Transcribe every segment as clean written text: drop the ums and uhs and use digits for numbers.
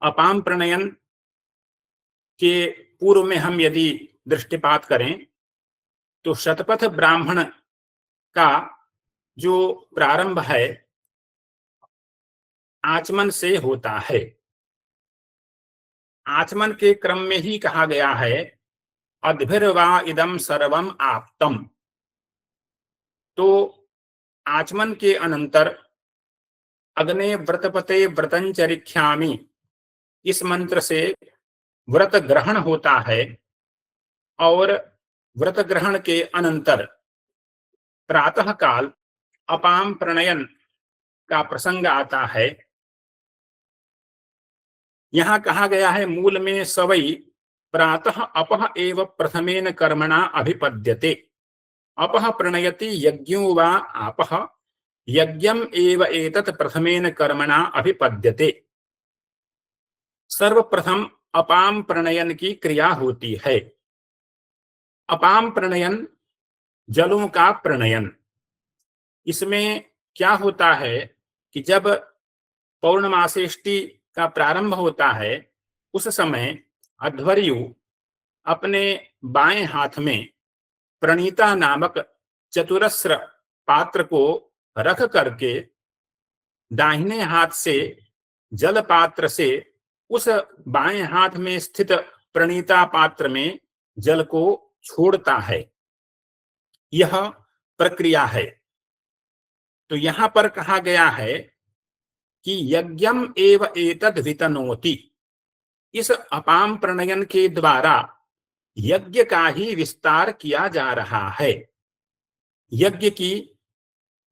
अपाम प्रणयन के पूर्व में हम यदि दृष्टिपात करें तो शतपथ ब्राह्मण का जो प्रारंभ है आचमन से होता है। आचमन के क्रम में ही कहा गया है अद्भिर्वा इदम सर्वम आप्तम। तो आचमन के अनंतर अग्ने व्रतपते व्रतंचरिख्यामि इस मंत्र से व्रत ग्रहण होता है और व्रत ग्रहण के अनंतर प्रातः काल अपाम प्रणयन का प्रसंग आता है। यहां कहा गया है मूल में सवई प्रातः अपह एव प्रथमेन कर्मणा अभिपद्यते। अपह प्रणयति यज्ञो वा आपह यज्ञम एव एतत् प्रथमेन कर्मणा अभिपद्यते। सर्वप्रथम अपाम प्रणयन की क्रिया होती है। अपाम प्रणयन जलों का प्रणयन। इसमें क्या होता है कि जब पौर्णमासेष्टि का प्रारंभ होता है उस समय अध्वर्यु अपने बाएं हाथ में प्रणीता नामक चतुरस्र पात्र को रख करके दाहिने हाथ से जल पात्र से उस बाएं हाथ में स्थित प्रणीता पात्र में जल को छोड़ता है। यह प्रक्रिया है। तो यहां पर कहा गया है कि यज्ञम एव एतद् वितनोति। इस अपाम प्रणयन के द्वारा यज्ञ का ही विस्तार किया जा रहा है। यज्ञ की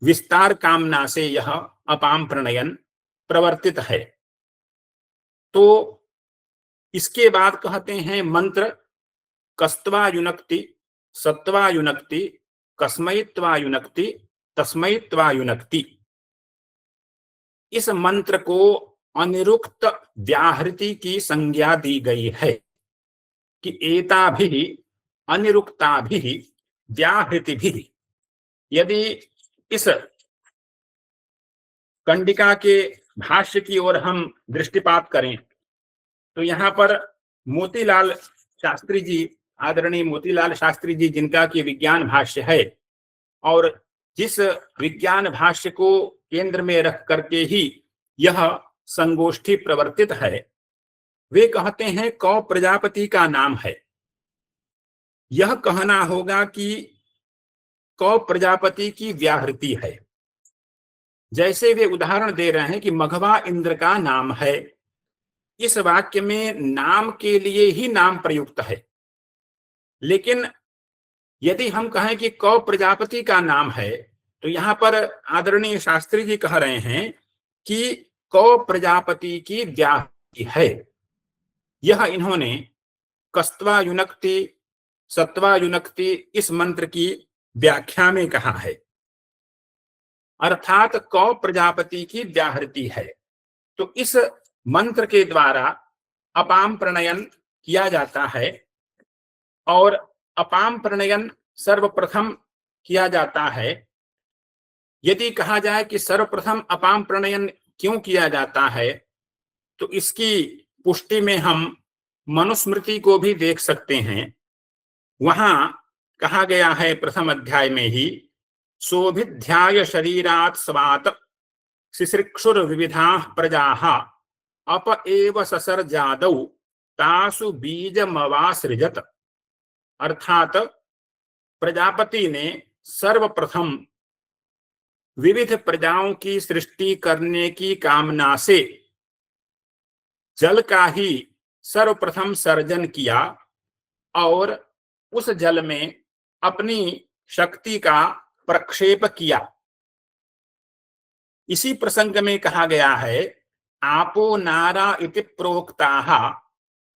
विस्तार कामना से यह अपाम प्रणयन प्रवर्तित है। तो इसके बाद कहते हैं मंत्र कस्त्वा युनक्ति सत्वा युनक्ति कस्मैत्वा युनक्ति तस्मैत्वा युनक्ति। इस मंत्र को अनिरुक्त व्याहृति की संज्ञा दी गई है कि एताभिः अनिरुक्ताभिः व्याहृतिभिः। यदि इस कंडिका के भाष्य की ओर हम दृष्टिपात करें तो यहाँ पर मोतीलाल शास्त्री जी, आदरणीय मोतीलाल शास्त्री जी, जिनका कि विज्ञान भाष्य है और जिस विज्ञान भाष्य को केंद्र में रख करके ही यह संगोष्ठी प्रवर्तित है, वे कहते हैं कौ प्रजापति का नाम है। यह कहना होगा कि कौ प्रजापति की व्याहृति है। जैसे वे उदाहरण दे रहे हैं कि मघवा इंद्र का नाम है। इस वाक्य में नाम के लिए ही नाम प्रयुक्त है, लेकिन यदि हम कहें कि कौ प्रजापति का नाम है तो यहां पर आदरणीय शास्त्री जी कह रहे हैं कि कौ प्रजापति की व्याहृति है। यह इन्होंने कस्त्वा युनक्ति सत्वा युनक्ति इस मंत्र की व्याख्या में कहा है, अर्थात कौ प्रजापति की व्याहृति है। तो इस मंत्र के द्वारा अपाम प्रणयन किया जाता है और अपाम प्रणयन सर्वप्रथम किया जाता है। यदि कहा जाए कि सर्वप्रथम अपाम प्रणयन क्यों किया जाता है तो इसकी पुष्टि में हम मनुस्मृति को भी देख सकते हैं। वहां कहा गया है प्रथम अध्याय में ही सोभिध्याय शरीरात् स्वात् शिश्रिक्षुर विविधा प्रजाः अप एव ससर्जादौ तासु बीजमवासृजत। अर्थात प्रजापति ने सर्वप्रथम विविध प्रजाओं की सृष्टि करने की कामना से जल का ही सर्वप्रथम सर्जन किया और उस जल में अपनी शक्ति का प्रक्षेप किया। इसी प्रसंग में कहा गया है आपो नारा इति प्रोक्ताः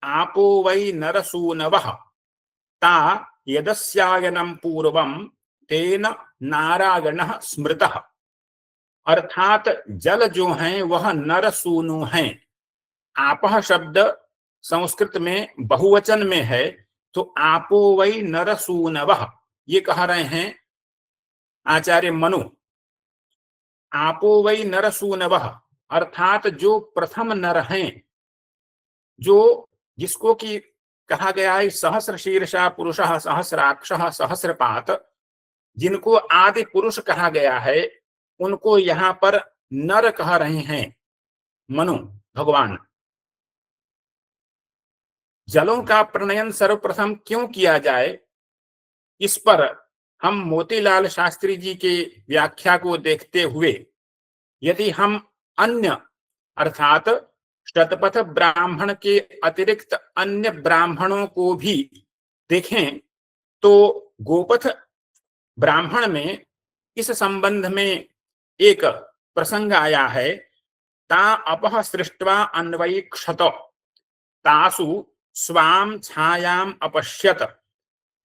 आपो वै नरसूनवः ता यदस्यायनं पूर्वं तेन नारागणः स्मृतः। अर्थात जल जो हैं वह नरसूनु हैं। आपह शब्द संस्कृत में बहुवचन में है, तो आपो वै नरसूनवः ये कह रहे हैं आचार्य मनु। आपो वै नरसूनवः अर्थात जो प्रथम नर हैं जो जिसको कि कहा गया है सहस्र शीर्षा पुरुषः सहस्राक्षः सहस्रपात, जिनको आदि पुरुष कहा गया है, उनको यहाँ पर नर कह रहे हैं मनु भगवान। जलों का प्रणयन सर्वप्रथम क्यों किया जाए, इस पर हम मोतीलाल शास्त्री जी के व्याख्या को देखते हुए यदि हम अन्य अर्थात शतपथ ब्राह्मण के अतिरिक्त अन्य ब्राह्मणों को भी देखें तो गोपथ ब्राह्मण में इस संबंध में एक प्रसंग आया है। ता अपह सृष्ट्वा अन्वैक्षत तासु स्वाम छायाम अपश्यत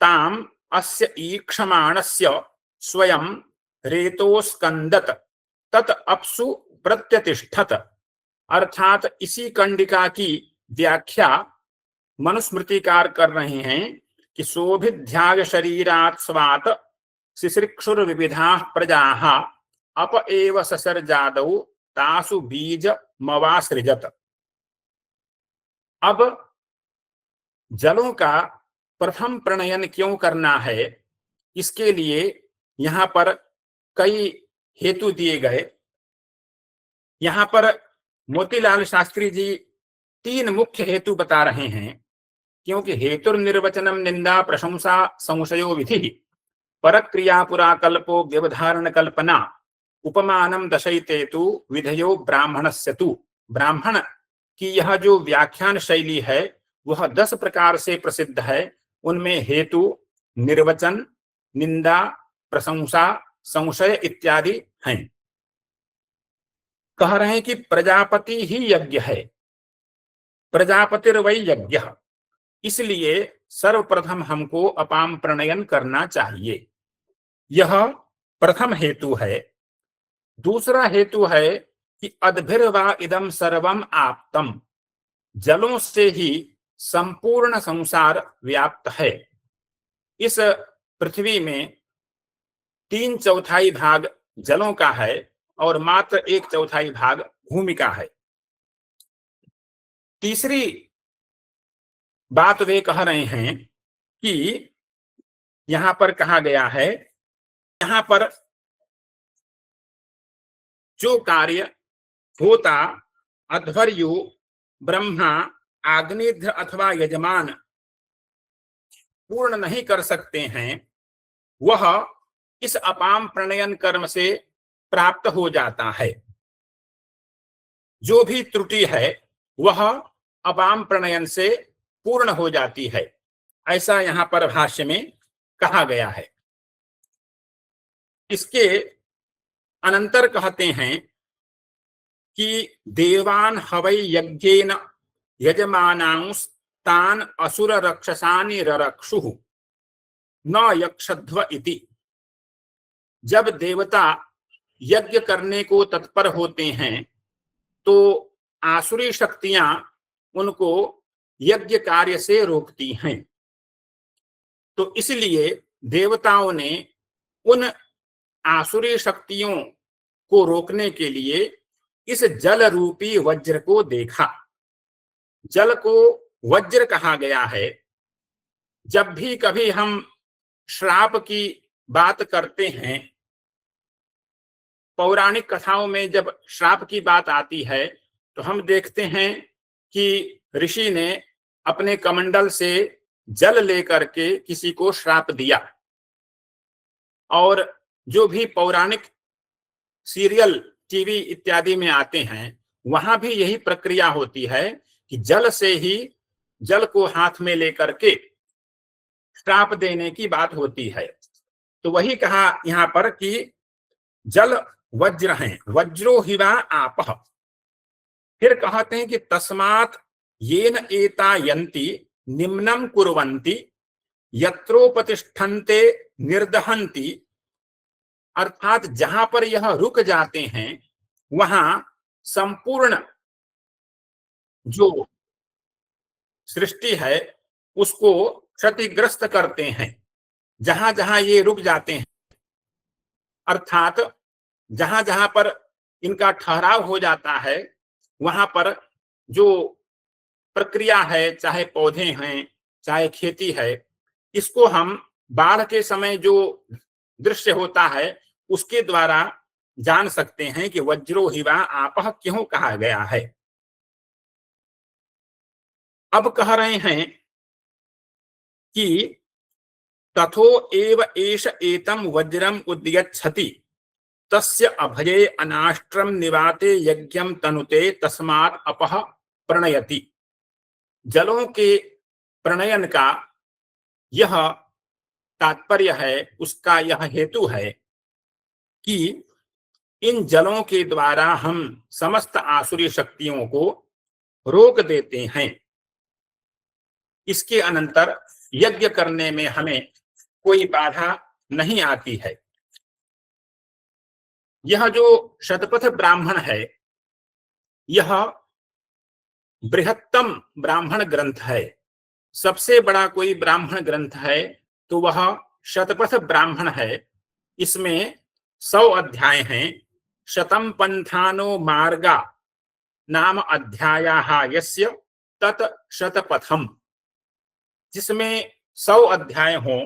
ताम अस्य ईक्षमाणस्य स्वयं रेतोस्कंदत तत अपसु प्रत्यतिष्ठत। अर्थात इसी कंडिका की व्याख्या मनुस्मृतिकार कर रहे हैं कि शोभिध्याय शरीरात् स्वात् शिश्रिक्षुर विविधा प्रजाः अप एव ससर्जादौ तासु बीज मवासृजत। अब जलों का प्रथम प्रणयन क्यों करना है, इसके लिए यहाँ पर कई हेतु दिए गए। यहाँ पर मोतीलाल शास्त्री जी तीन मुख्य हेतु बता रहे हैं, क्योंकि हेतुर्निर्वचनम निंदा प्रशंसा संशयो विधि परक्रिया पुरा कल्पो व्यवधारण कल्पना उपमानम दशयते तु विधयो ब्राह्मणस्य तु। ब्राह्मण की यह जो व्याख्यान शैली है वह 10 प्रकार से प्रसिद्ध है। उनमें हेतु, निर्वचन, निंदा, प्रशंसा, संशय इत्यादि हैं। कह रहे हैं कि प्रजापति ही यज्ञ है, प्रजापतिर्वै यज्ञ, इसलिए सर्वप्रथम हमको अपाम प्रणयन करना चाहिए। यह प्रथम हेतु है। दूसरा हेतु है कि अद्भिर्वा इदम सर्वम आप्तम, जलों से ही संपूर्ण संसार व्याप्त है। इस पृथ्वी में 3/4 भाग जलों का है और मात्र 1/4 भाग भूमि का है। तीसरी बात वे कह रहे हैं कि यहां पर कहा गया है, यहां पर जो कार्य होता अध्वर्यु, ब्रह्मा, आग्नेध्र अथवा यजमान पूर्ण नहीं कर सकते हैं, वह इस अपाम प्रणयन कर्म से प्राप्त हो जाता है। जो भी त्रुटि है वह अपाम प्रणयन से पूर्ण हो जाती है, ऐसा यहां पर भाष्य में कहा गया है। इसके अनंतर कहते हैं कि देवान हवै यज्ञेन यजमानांस्तान असुर रक्षसानि ररक्षुः न यक्षध्व इति। जब देवता यज्ञ करने को तत्पर होते हैं तो आसुरी शक्तियां उनको यज्ञ कार्य से रोकती हैं। तो इसलिए देवताओं ने उन आसुरी शक्तियों को रोकने के लिए इस जल रूपी वज्र को देखा। जल को वज्र कहा गया है। जब भी कभी हम श्राप की बात करते हैं, पौराणिक कथाओं में जब श्राप की बात आती है तो हम देखते हैं कि ऋषि ने अपने कमंडल से जल लेकर के किसी को श्राप दिया। और जो भी पौराणिक सीरियल टीवी इत्यादि में आते हैं वहां भी यही प्रक्रिया होती है कि जल से ही, जल को हाथ में लेकर के श्राप देने की बात होती है। तो वही कहा यहां पर कि जल वज्र हैं, वज्रो हिवा आपः। फिर कहते हैं कि तस्मात् येन एता यन्ति निम्नम कुर्वन्ति यत्रोपतिष्ठन्ते निर्दहन्ति। अर्थात जहां पर यह रुक जाते हैं वहां संपूर्ण जो सृष्टि है उसको क्षतिग्रस्त करते हैं। जहां जहां ये रुक जाते हैं, अर्थात जहां जहां पर इनका ठहराव हो जाता है वहां पर जो प्रक्रिया है, चाहे पौधे हैं, चाहे खेती है, इसको हम बाढ़ के समय जो दृश्य होता है उसके द्वारा जान सकते हैं कि वज्रो हिवा आपह क्यों कहा गया है। अब कह रहे हैं कि तथो एव एष एतम वज्रम उद्यच्छति तस्य अभये अनाष्ट्रम निवाते यज्ञम तनुते तस्मात् अपह प्रणयति। जलों के प्रणयन का यह तात्पर्य है, उसका यह हेतु है कि इन जलों के द्वारा हम समस्त आसुरी शक्तियों को रोक देते हैं। इसके अनंतर यज्ञ करने में हमें कोई बाधा नहीं आती है। यह जो शतपथ ब्राह्मण है, यह बृहत्तम ब्राह्मण ग्रंथ है। सबसे बड़ा कोई ब्राह्मण ग्रंथ है तो वह शतपथ ब्राह्मण है। इसमें 100 अध्याय हैं। शतम पंथानो मार्गा नाम अध्यायाः यस्य तत् शतपथम। जिसमें 100 अध्याय हों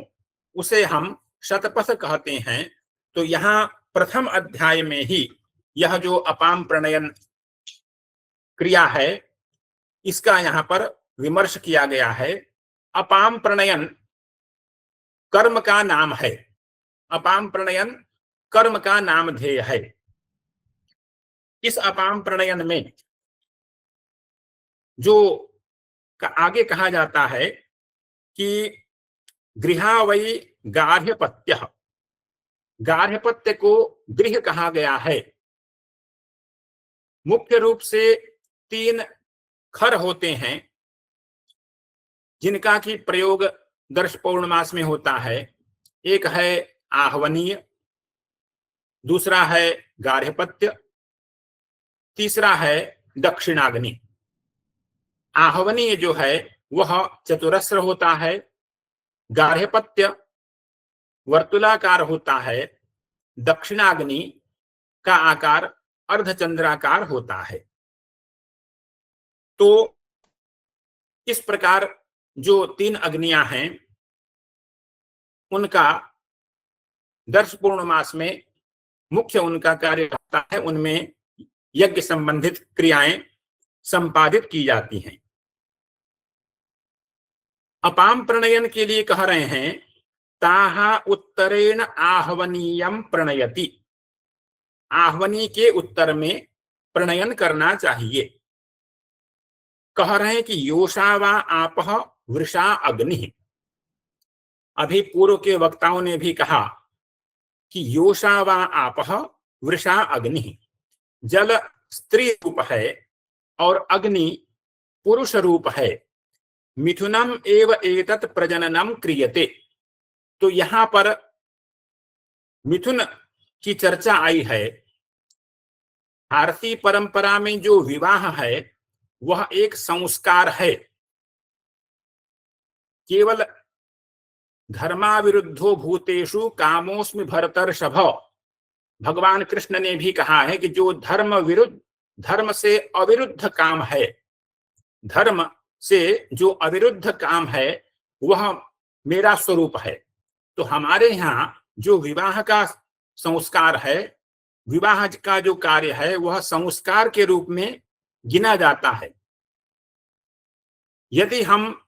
उसे हम शतपथ कहते हैं। तो यहाँ प्रथम अध्याय में ही यह जो अपाम प्रणयन क्रिया है इसका यहाँ पर विमर्श किया गया है। अपाम प्रणयन कर्म का नाम है। अपाम प्रणयन कर्म का नामधेय है। इस अपाम प्रणयन में जो आगे कहा जाता है कि गृहा वै गार्हपत्य, गार्हपत्य को गृह कहा गया है। मुख्य रूप से 3 खर होते हैं जिनका की प्रयोग दर्श पौर्णमास में होता है। एक है आहवनीय, दूसरा है गार्हपत्य, तीसरा है दक्षिणाग्नि। आहवनीय जो है वह चतुरस्र होता है, गार्हपत्य वर्तुलाकार होता है, दक्षिणाग्नि का आकार अर्धचंद्राकार होता है। तो इस प्रकार जो 3 अग्नियां हैं उनका दर्श पूर्णमास में मुख्य उनका कार्य होता है। उनमें यज्ञ संबंधित क्रियाएं संपादित की जाती हैं। अपाम प्रणयन के लिए कह रहे हैं ताहा उत्तरेण आहवनीयम प्रणयति। आहवनी के उत्तर में प्रणयन करना चाहिए। कह रहे हैं कि योषावा आपह वृषा अग्नि। अभी पूर्व के वक्ताओं ने भी कहा कि योषावा आपह वृषा अग्नि। जल स्त्री रूप है और अग्नि पुरुष रूप है। मिथुनम एव एतत् प्रजननम क्रियते। तो यहां पर मिथुन की चर्चा आई है। भारतीय परंपरा में जो विवाह है वह एक संस्कार है। केवल धर्माविरुद्धो भूतेषु कामोस्मि भरतर्षभ। भगवान कृष्ण ने भी कहा है कि जो धर्म से अविरुद्ध काम है, धर्म से जो अविरुद्ध काम है वह मेरा स्वरूप है। तो हमारे यहाँ जो विवाह का संस्कार है, विवाह का जो कार्य है वह संस्कार के रूप में गिना जाता है। यदि हम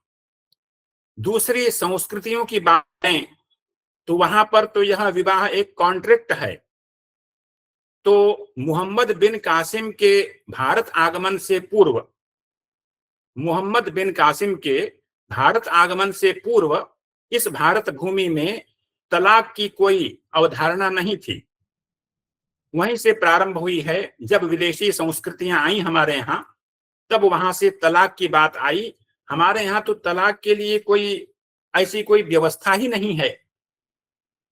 दूसरी संस्कृतियों की बात करें तो वहां पर तो यह विवाह एक कॉन्ट्रैक्ट है। तो मोहम्मद बिन कासिम के भारत आगमन से पूर्व, मोहम्मद बिन कासिम के भारत आगमन से पूर्व इस भारत भूमि में तलाक की कोई अवधारणा नहीं थी। वहीं से प्रारंभ हुई है। जब विदेशी संस्कृतियां आई हमारे यहाँ तब वहां से तलाक की बात आई। हमारे यहाँ तो तलाक के लिए कोई ऐसी कोई व्यवस्था ही नहीं है।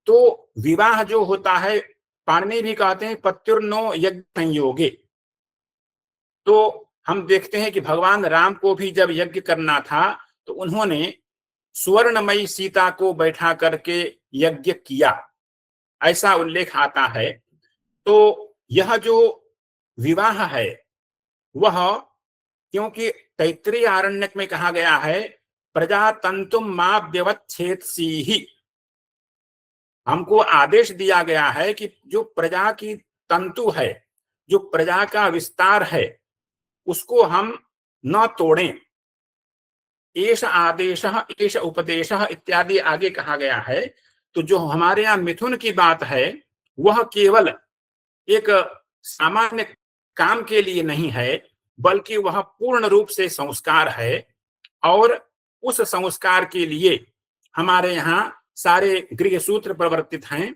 तो विवाह जो होता है, पाणिनि भी कहते हैं पत्युर्नो यज्ञ संयोगे। तो हम देखते हैं कि भगवान राम को भी जब यज्ञ करना था तो उन्होंने सुवर्णमयी सीता को बैठा करके यज्ञ किया, ऐसा उल्लेख आता है। तो यह जो विवाह है वह क्योंकि तैत्तिरीय आरण्यक में कहा गया है प्रजातंतुम मा व्यवच्छेदसीहि, हमको आदेश दिया गया है कि जो प्रजा की तंतु है, जो प्रजा का विस्तार है, उसको हम न तोड़ें। एष आदेश एष उपदेश इत्यादि आगे कहा गया है। तो जो हमारे यहाँ मिथुन की बात है वह केवल एक सामान्य काम के लिए नहीं है, बल्कि वह पूर्ण रूप से संस्कार है। और उस संस्कार के लिए हमारे यहाँ सारे गृह सूत्र प्रवर्तित हैं।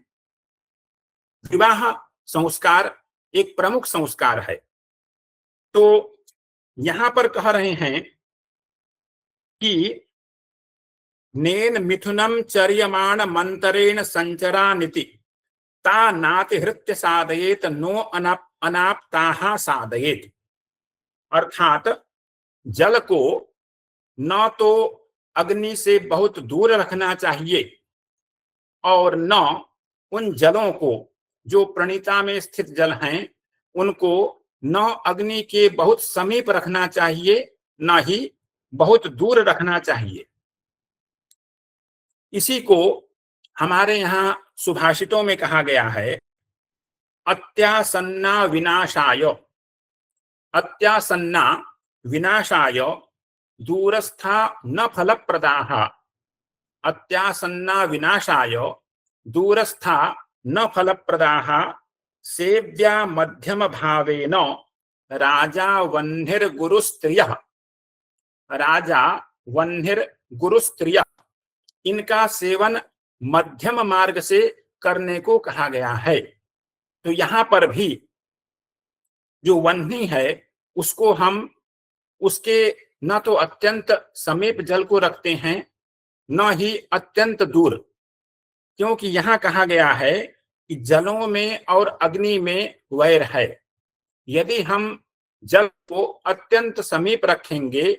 विवाह संस्कार एक प्रमुख संस्कार है। तो यहां पर कह रहे हैं कि नेन मिथुनम चर्यमाण मंतरेण संचरानिति ता नातिहृत्य साधयेत नो अनाप्ताहा साधयेत। अर्थात जल को न तो अग्नि से बहुत दूर रखना चाहिए और न उन जलों को जो प्रणिता में स्थित जल हैं उनको न अग्नि के बहुत समीप रखना चाहिए, न ही बहुत दूर रखना चाहिए। इसी को हमारे यहाँ सुभाषितों में कहा गया है अत्यासन्ना विनाशाय, अत्यासन्ना विनाशाय दूरस्था न फलप्रदाः, अत्यासन्ना विनाशाय दूरस्था न फलप्रदाः सेव्या मध्यम भावेन राजा वह्निर्गुरुस्त्रियः, राजा वह्निर्गुरुस्त्रियः, इनका सेवन मध्यम मार्ग से करने को कहा गया है। तो यहाँ पर भी जो वह्नि है उसको हम उसके न तो अत्यंत समीप जल को रखते हैं न ही अत्यंत दूर, क्योंकि यहाँ कहा गया है कि जलों में और अग्नि में वैर है। यदि हम जल को अत्यंत समीप रखेंगे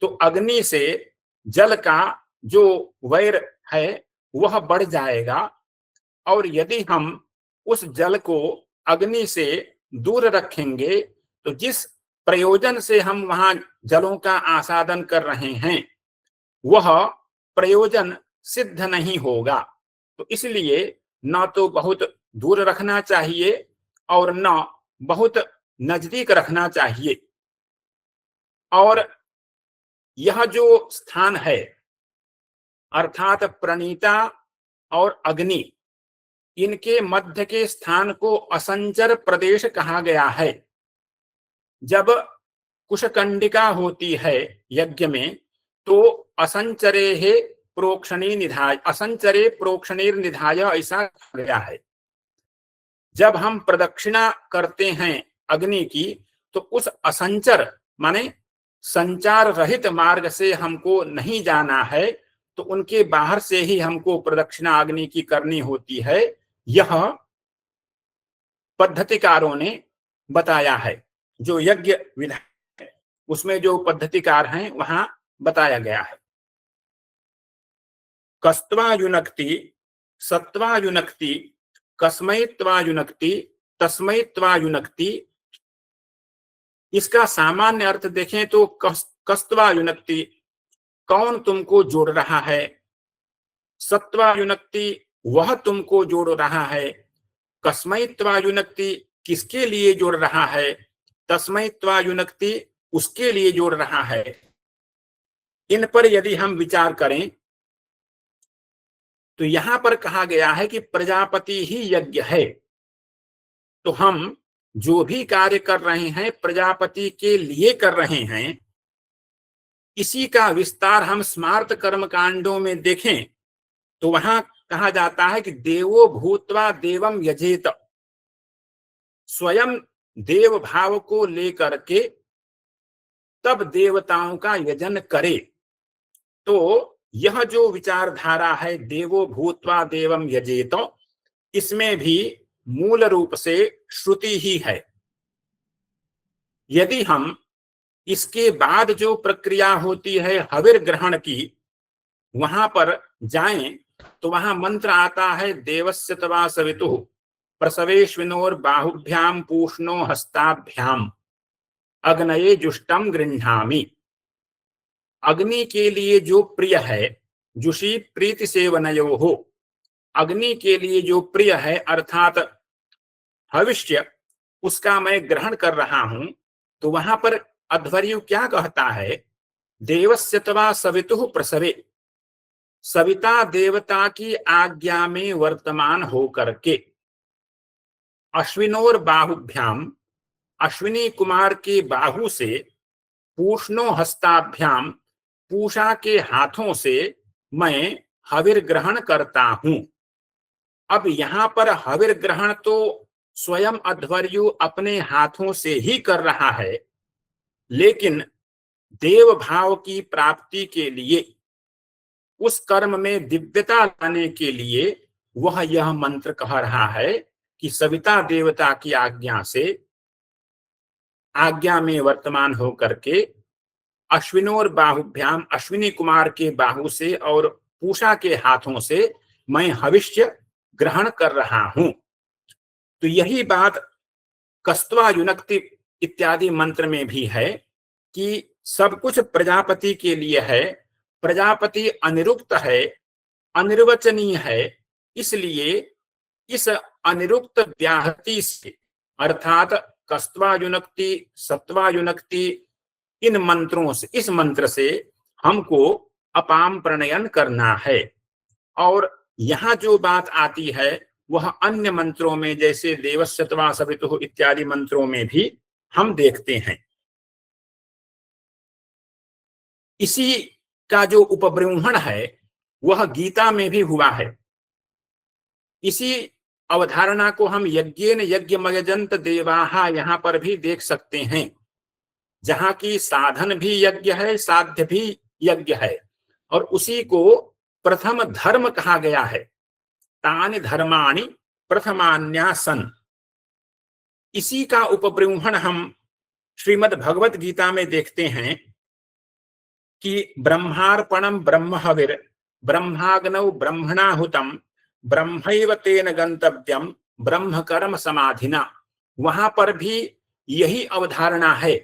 तो अग्नि से जल का जो वैर है वह बढ़ जाएगा, और यदि हम उस जल को अग्नि से दूर रखेंगे तो जिस प्रयोजन से हम वहां जलों का आसादन कर रहे हैं वह प्रयोजन सिद्ध नहीं होगा। तो इसलिए न तो बहुत दूर रखना चाहिए और न बहुत नजदीक रखना चाहिए। और यह जो स्थान है अर्थात प्रणीता और अग्नि, इनके मध्य के स्थान को असंचर प्रदेश कहा गया है। जब कुशकंडिका होती है यज्ञ में तो असंचरे है प्रोक्षणी निधाय, असंचरे प्रोक्षणीर निधाय ऐसा कहा गया है। जब हम प्रदक्षिणा करते हैं अग्नि की तो उस असंचर माने संचार रहित मार्ग से हमको नहीं जाना है, तो उनके बाहर से ही हमको प्रदक्षिणा अग्नि की करनी होती है। यह पद्धतिकारों ने बताया है। जो यज्ञ विधान है उसमें जो पद्धतिकार हैं वहां बताया गया है। कस्त्वा युनक्ति, सत्वा युनक्ति, कस्मैत्वा युनक्ति, तस्मैत्वा युनक्ति। इसका सामान्य अर्थ देखें तो कस्त्वा युनक्ति, कौन तुमको जोड़ रहा है। सत्वा युनक्ति, वह तुमको जोड़ रहा है। कस्मैत्वा युनक्ति, किसके लिए जोड़ रहा है। तस्मैत्वा युनक्ति, उसके लिए जोड़ रहा है। इन पर यदि हम विचार करें तो यहां पर कहा गया है कि प्रजापति ही यज्ञ है। तो हम जो भी कार्य कर रहे हैं प्रजापति के लिए कर रहे हैं। इसी का विस्तार हम स्मार्त कर्म कांडों में देखें तो वहां कहा जाता है कि देवो भूत्वा देवम यजेत, स्वयं देव भाव को लेकर के तब देवताओं का यजन करे। तो यह जो विचारधारा है देवो भूत्वा देवम यजेत, इसमें भी मूल रूप से श्रुति ही है। यदि हम इसके बाद जो प्रक्रिया होती है हविर ग्रहण की वहां पर जाएं तो वहां मंत्र आता है देवस्य तवा सवितुः प्रसवेश्विनोर बाहुभ्याम पूष्णो हस्ताभ्याम। अग्नये जुष्टम गृह्णामि। अग्नि के लिए जो प्रिय है, जुषी प्रीति सेवनयो हो, अग्नि के लिए जो प्रिय है अर्थात भविष्य, उसका मैं ग्रहण कर रहा हूं। तो वहां पर अध्वर्यु क्या कहता है, देवस्य तवा सवितुः प्रसवे, सविता देवता की आज्ञा में वर्तमान होकर के, अश्विनोर बाहुभ्याम, अश्विनी कुमार के बाहु से, पूष्णो हस्ताभ्याम, पूषा के हाथों से मैं हविर ग्रहण करता हूं। अब यहां पर हविर ग्रहण तो स्वयं अध्वर्यु अपने हाथों से ही कर रहा है, लेकिन देव भाव की प्राप्ति के लिए, उस कर्म में दिव्यता लाने के लिए वह यह मंत्र कह रहा है कि सविता देवता की आज्ञा से, आज्ञा में वर्तमान होकर के, अश्विनोर बाहुभ्याम, अश्विनी कुमार के बाहु से और पूषा के हाथों से मैं हविष्य ग्रहण कर रहा हूं। तो यही बात कस्त्वा युनक्ति इत्यादि मंत्र में भी है कि सब कुछ प्रजापति के लिए है, प्रजापति अनिरुक्त है, अनिर्वचनीय है, इसलिए इस अनिरुक्त व्याहति से अर्थात कस्त्वा युनक्ति, सत्वा युनक्ति, इन मंत्रों से, इस मंत्र से हमको अपाम प्रणयन करना है। और यहां जो बात आती है वह अन्य मंत्रों में जैसे देवस्यत्वा सवितुः इत्यादि मंत्रों में भी हम देखते हैं। इसी का जो उपब्रह्मण है वह गीता में भी हुआ है। इसी अवधारणा को हम यज्ञेन यज्ञमयजन्त देवाहा यहां पर भी देख सकते हैं, जहां की साधन भी यज्ञ है, साध्य भी यज्ञ है, और उसी को प्रथम धर्म कहा गया है। तानि धर्माणि प्रथमान्यासन। इसी का उपब्रह्मण हम श्रीमद् भगवत गीता में देखते हैं कि ब्रह्मार्पणम ब्रह्म हविर, ब्रह्माग्नौ ब्रह्मणाहुतम, ब्रह्मैव तेन गंतव्यम, ब्रह्म कर्म समाधिना। वहां पर भी यही अवधारणा है।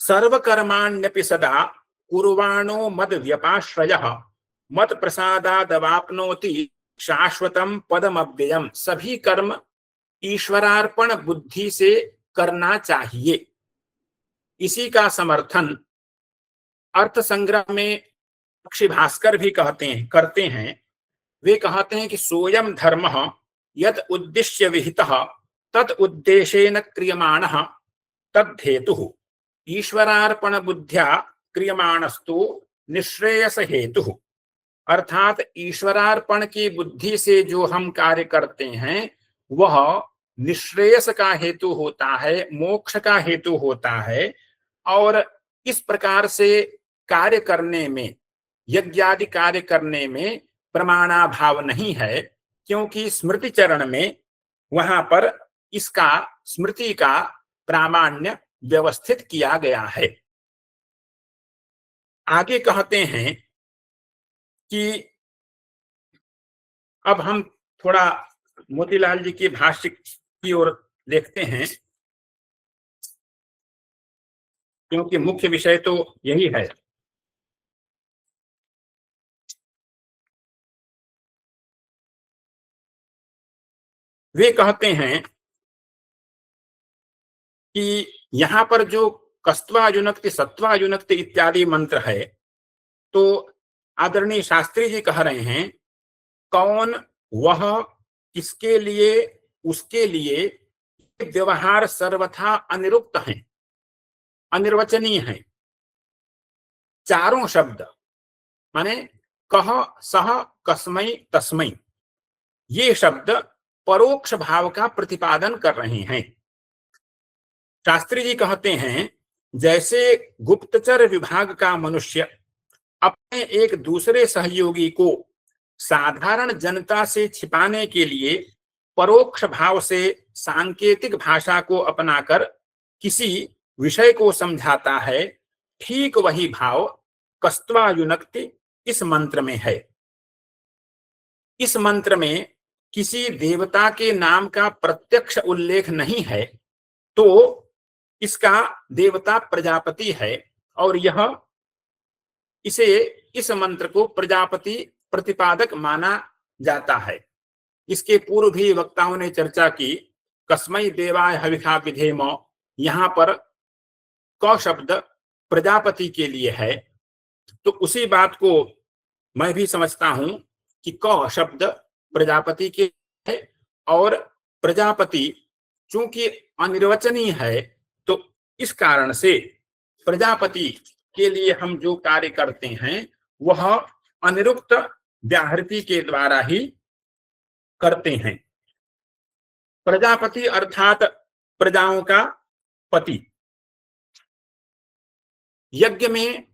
सर्वकर्माण्यपि सदा कुर्वाणो मद व्यपाश्रयः, मत प्रसादादवाप्नोति शाश्वतम पदमव्ययम। सभी कर्म ईश्वरार्पण बुद्धि से करना चाहिए। इसी का समर्थन अर्थ संग्रह में पक्षी भास्कर भी करते हैं। वे कहते हैं कि सोयम धर्मः यद उद्दिश्य विहितः तद उद्देशेन क्रियमाणः तद्धेतुः, ईश्वरार्पण बुद्ध्या क्रियमाणस्तु निश्रेयस हेतुः। अर्थात ईश्वरार्पण की बुद्धि से जो हम कार्य करते हैं वह निश्रेयस का हेतु होता है, मोक्ष का हेतु होता है। और इस प्रकार से कार्य करने में, यज्ञादि कार्य करने में प्रमाणाभाव नहीं है, क्योंकि स्मृति चरण में वहां पर इसका, स्मृति का प्रामाण्य व्यवस्थित किया गया है। आगे कहते हैं कि अब हम थोड़ा मोतीलाल जी के भाष्य की ओर देखते हैं, क्योंकि मुख्य विषय तो यही है। वे कहते हैं कि यहां पर जो कस्त्वा युनक्ति, सत्वा युनक्ति इत्यादि मंत्र है, तो आदरणीय शास्त्री जी कह रहे हैं कौन वह, किसके लिए, उसके लिए व्यवहार सर्वथा अनिरुक्त हैं, अनिर्वचनीय हैं। चारों शब्द माने कह, सह, कस्मै, तस्मै, ये शब्द परोक्ष भाव का प्रतिपादन कर रहे हैं। शास्त्री जी कहते हैं जैसे गुप्तचर विभाग का मनुष्य अपने एक दूसरे सहयोगी को साधारण जनता से छिपाने के लिए परोक्ष भाव से सांकेतिक भाषा को अपनाकर किसी विषय को समझाता है, ठीक वही भाव कस्त्वा युनक्ति इस मंत्र में है। इस मंत्र में किसी देवता के नाम का प्रत्यक्ष उल्लेख नहीं है, तो इसका देवता प्रजापति है और इस मंत्र को प्रजापति प्रतिपादक माना जाता है। इसके पूर्व भी वक्ताओं ने चर्चा की, कस्मै देवाय हविषा विधेम, यहां पर क शब्द प्रजापति के लिए है। तो उसी बात को मैं भी समझता हूं कि क शब्द प्रजापति के है और प्रजापति चूंकि अनिर्वचनीय है, तो इस कारण से प्रजापति के लिए हम जो कार्य करते हैं वह अनिरुक्त व्याहृति के द्वारा ही करते हैं। प्रजापति अर्थात प्रजाओं का पति। यज्ञ में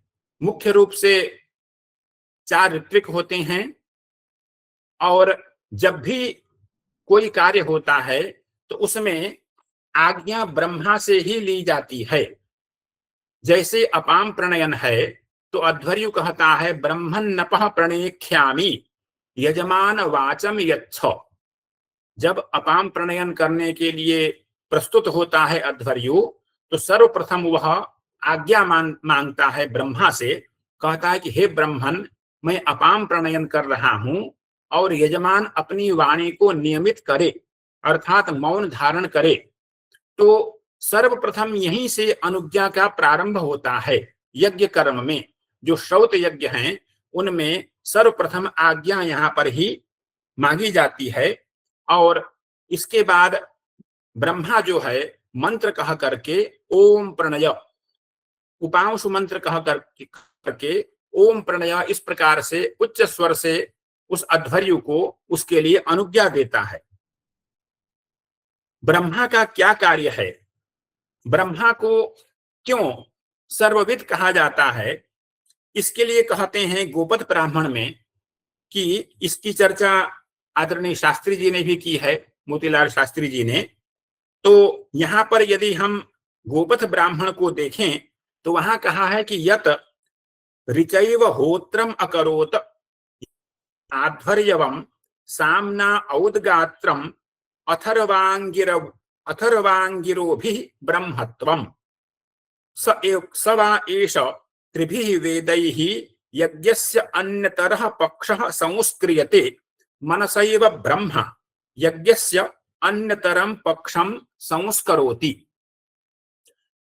मुख्य रूप से 4 ऋत्विक होते हैं और जब भी कोई कार्य होता है तो उसमें आज्ञा ब्रह्मा से ही ली जाती है। जैसे अपाम प्रणयन है तो अध्वर्यु कहता है ब्रह्मन् नपः प्रणेख्यामि यजमान वाचम यच्छ। जब अपाम प्रणयन करने के लिए प्रस्तुत होता है अध्वर्यु, तो सर्वप्रथम वह आज्ञा मांगता है ब्रह्मा से, कहता है कि हे ब्रह्मन, मैं अपाम प्रणयन कर रहा हूं और यजमान अपनी वाणी को नियमित करे अर्थात मौन धारण करे। तो सर्वप्रथम यहीं से अनुज्ञा का प्रारंभ होता है। यज्ञ कर्म में जो श्रौत यज्ञ हैं उनमें सर्वप्रथम आज्ञा यहाँ पर ही मांगी जाती है और इसके बाद ब्रह्मा जो है मंत्र कह करके ओम प्रणय, उपांशु मंत्र कह करके ओम प्रणय इस प्रकार से उच्च स्वर से उस अध्वर्यु को उसके लिए अनुज्ञा देता है। ब्रह्मा का क्या कार्य है? ब्रह्मा को क्यों सर्वविद कहा जाता है? इसके लिए कहते हैं गोपद ब्राह्मण में कि इसकी चर्चा आदरणीय शास्त्री जी ने भी की है, मोतीलाल शास्त्री जी ने। तो यहां पर यदि हम गोपथ ब्राह्मण को देखें तो वहां कहा है कि यत ऋचैव होत्रम अकरोत आध्वर्यवम सामना औदगात्रम अथर्वांगिरोभिः ब्रह्मत्वम स वा एष त्रिभिः वेदैः यज्ञस्य अन्यतरः पक्षः संस्क्रियते मनसैव ब्रह्म यज्ञस्य अन्यतरं पक्षं संस्करोति।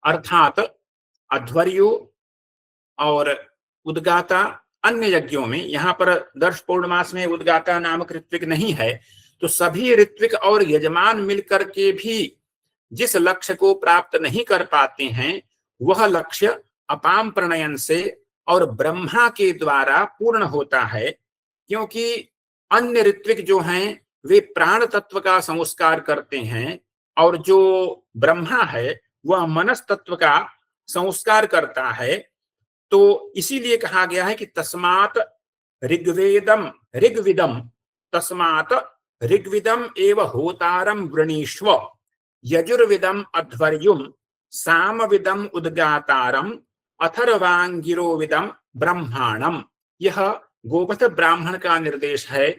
अर्थात अध्वर्यु और उद्गाता अन्य यज्ञों में, यहाँ पर दर्श पौर्णमास में उद्गाता नामक ऋत्विक नहीं है, तो सभी ऋत्विक और यजमान मिलकर के भी जिस लक्ष्य को प्राप्त नहीं कर पाते हैं वह लक्ष्य अपाम प्रणयन से और ब्रह्मा के द्वारा पूर्ण होता है। क्योंकि अन्य ऋत्विक जो हैं वे प्राण तत्व का संस्कार करते हैं और जो ब्रह्मा है वह मनस तत्व का संस्कार करता है। तो इसीलिए कहा गया है कि तस्मात् ऋग्विदम एव होतारम वृणीष्व यजुर्विदम अध्वर्युम सामविदम उद्गातारम अथर्वांगिरोविदम ब्रह्माणम। यह गोपथ ब्राह्मण का निर्देश है